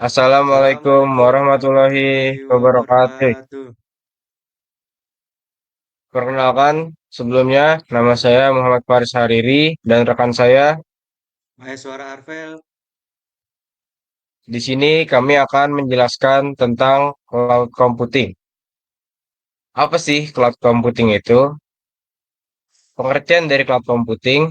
Assalamualaikum Assalamualaikum warahmatullahi warahmatullahi wabarakatuh. wabarakatuh. Perkenalkan, sebelumnya nama saya Muhammad Faris Hariri dan rekan saya. Maheswara Arvel, Di sini kami akan menjelaskan tentang cloud computing. Apa sih cloud computing itu? Pengertian dari cloud computing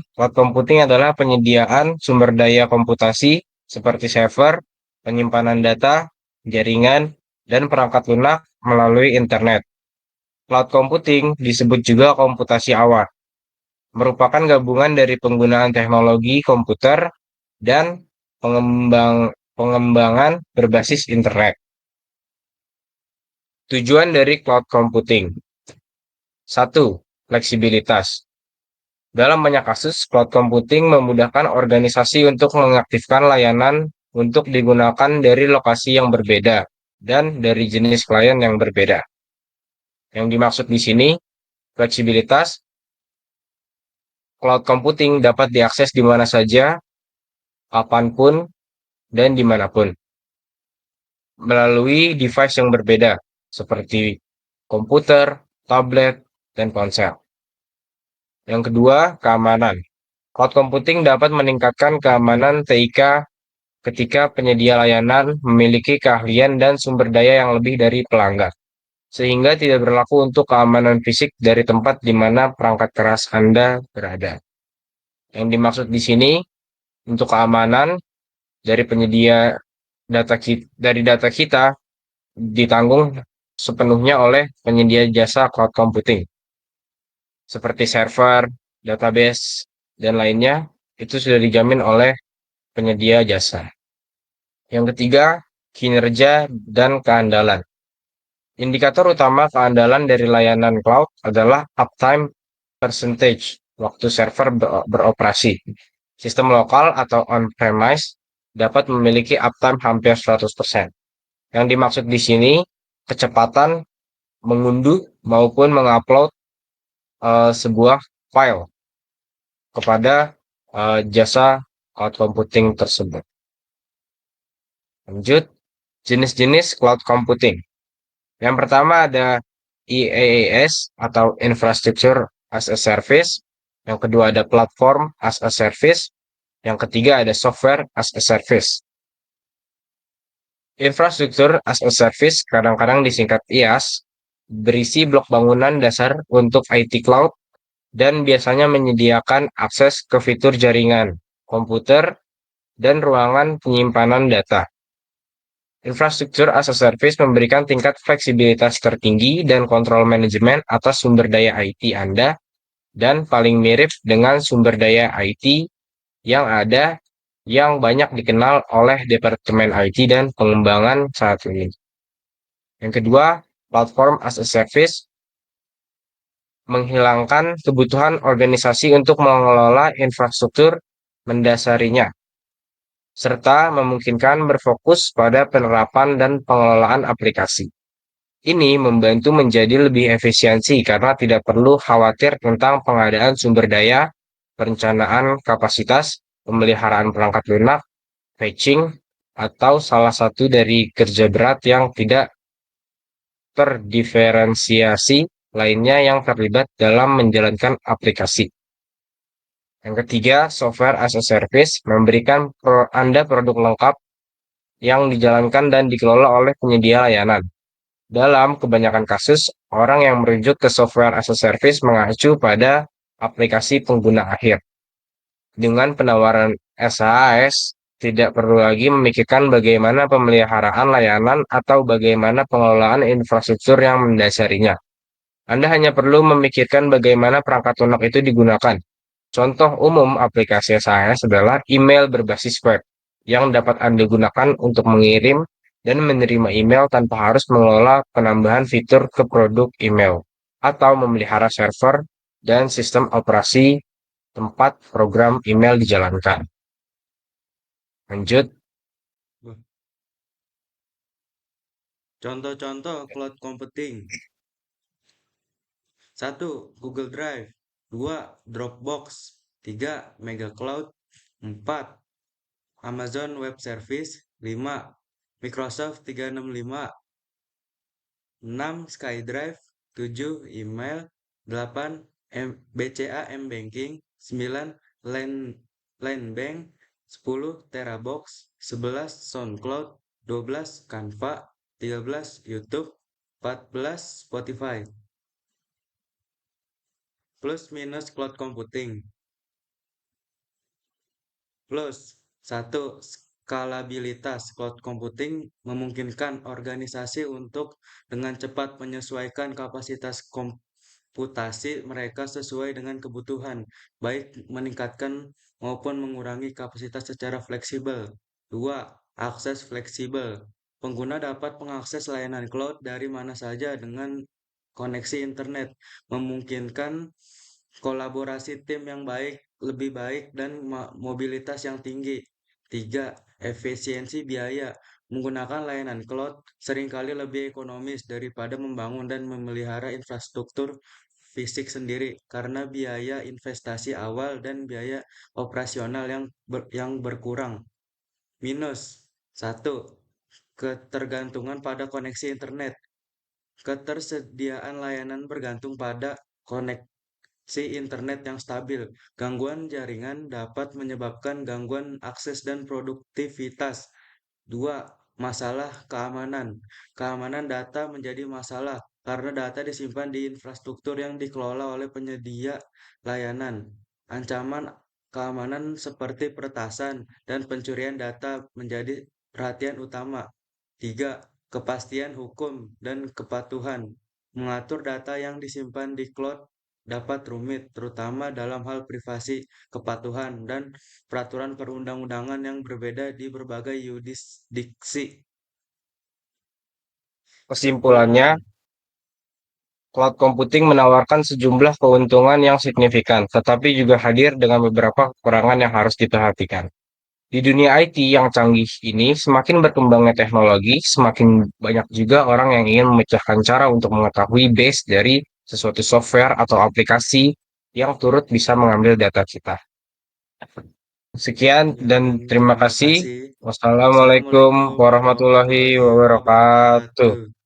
adalah penyediaan sumber daya komputasi seperti server, penyimpanan data, jaringan, dan perangkat lunak melalui internet. Cloud computing disebut juga komputasi awal, merupakan gabungan dari penggunaan teknologi komputer dan pengembangan berbasis internet. Tujuan dari cloud computing. Satu, fleksibilitas. Dalam banyak kasus, cloud computing memudahkan organisasi untuk mengaktifkan layanan untuk digunakan dari lokasi yang berbeda dan dari jenis klien yang berbeda. Yang dimaksud di sini, fleksibilitas, cloud computing dapat diakses di mana saja, kapanpun, dan dimanapun, melalui device yang berbeda, seperti komputer, tablet, dan ponsel. Yang kedua, keamanan. Cloud computing dapat meningkatkan keamanan TIK ketika penyedia layanan memiliki keahlian dan sumber daya yang lebih dari pelanggan, sehingga tidak berlaku untuk keamanan fisik dari tempat di mana perangkat keras Anda berada. Yang dimaksud di sini, untuk keamanan dari penyedia data kita ditanggung sepenuhnya oleh penyedia jasa cloud computing, seperti server, database, dan lainnya, itu sudah dijamin oleh penyedia jasa. Yang ketiga, kinerja dan keandalan. Indikator utama keandalan dari layanan cloud adalah uptime percentage, waktu server beroperasi. Sistem lokal atau on-premise dapat memiliki uptime hampir 100%. Yang dimaksud di sini, kecepatan mengunduh maupun mengupload sebuah file kepada jasa cloud computing tersebut. Lanjut, jenis-jenis cloud computing. Yang pertama ada IaaS atau Infrastructure as a Service. Yang kedua ada Platform as a Service. Yang ketiga ada Software as a Service. Infrastructure as a Service kadang-kadang disingkat IaaS, berisi blok bangunan dasar untuk IT Cloud dan biasanya menyediakan akses ke fitur jaringan, komputer, dan ruangan penyimpanan data. Infrastruktur as a Service memberikan tingkat fleksibilitas tertinggi dan kontrol manajemen atas sumber daya IT Anda dan paling mirip dengan sumber daya IT yang ada yang banyak dikenal oleh Departemen IT dan Pengembangan saat ini. Yang kedua, Platform as a Service menghilangkan kebutuhan organisasi untuk mengelola infrastruktur mendasarinya, serta memungkinkan berfokus pada penerapan dan pengelolaan aplikasi. Ini membantu menjadi lebih efisiensi karena tidak perlu khawatir tentang pengadaan sumber daya, perencanaan kapasitas, pemeliharaan perangkat lunak, patching, atau salah satu dari kerja berat yang tidak terdiferensiasi lainnya yang terlibat dalam menjalankan aplikasi. Yang ketiga, software as a service memberikan Anda produk lengkap yang dijalankan dan dikelola oleh penyedia layanan. Dalam kebanyakan kasus, orang yang merujuk ke software as a service mengacu pada aplikasi pengguna akhir. Dengan penawaran SaaS, tidak perlu lagi memikirkan bagaimana pemeliharaan layanan atau bagaimana pengelolaan infrastruktur yang mendasarinya. Anda hanya perlu memikirkan bagaimana perangkat lunak itu digunakan. Contoh umum aplikasi SaaS adalah email berbasis web yang dapat Anda gunakan untuk mengirim dan menerima email tanpa harus mengelola penambahan fitur ke produk email atau memelihara server dan sistem operasi tempat program email dijalankan. Lanjut, contoh-contoh cloud computing. 1. Google Drive. 2. Dropbox. 3. Mega Cloud. 4. Amazon Web Service. 5. Microsoft 365, 6 SkyDrive, 7 email, 8 BCA M-Banking, 9 Line Bank, 10 Terabox, 11 SoundCloud, 12 Canva, 13 YouTube, 14 Spotify. Plus minus cloud computing. Plus, satu, skalabilitas cloud computing memungkinkan organisasi untuk dengan cepat menyesuaikan kapasitas komputasi mereka sesuai dengan kebutuhan, baik meningkatkan maupun mengurangi kapasitas secara fleksibel. Dua, akses fleksibel. Pengguna dapat mengakses layanan cloud dari mana saja dengan koneksi internet, memungkinkan kolaborasi tim yang baik, lebih baik, dan mobilitas yang tinggi. Tiga, efisiensi biaya. Menggunakan layanan cloud seringkali lebih ekonomis daripada membangun dan memelihara infrastruktur fisik sendiri karena biaya investasi awal dan biaya operasional yang berkurang. Minus. Satu, ketergantungan pada koneksi internet. Ketersediaan layanan bergantung pada koneksi internet yang stabil. Gangguan jaringan dapat menyebabkan gangguan akses dan produktivitas. Dua, masalah keamanan. Keamanan data menjadi masalah karena data disimpan di infrastruktur yang dikelola oleh penyedia layanan. Ancaman keamanan seperti peretasan dan pencurian data menjadi perhatian utama. Tiga, kepastian hukum dan kepatuhan. Mengatur data yang disimpan di cloud dapat rumit, terutama dalam hal privasi, kepatuhan, dan peraturan perundang-undangan yang berbeda di berbagai yurisdiksi. Kesimpulannya, Kesimpulan, cloud computing menawarkan sejumlah keuntungan yang signifikan, tetapi juga hadir dengan beberapa kekurangan yang harus diperhatikan. Di dunia IT yang canggih ini, semakin berkembangnya teknologi, semakin banyak juga orang yang ingin memecahkan cara untuk mengetahui base dari sesuatu software atau aplikasi yang turut bisa mengambil data kita. Sekian ya, dan terima terima kasih. kasih. Wassalamualaikum Assalamualaikum warahmatullahi warahmatullahi wabarakatuh. wabarakatuh.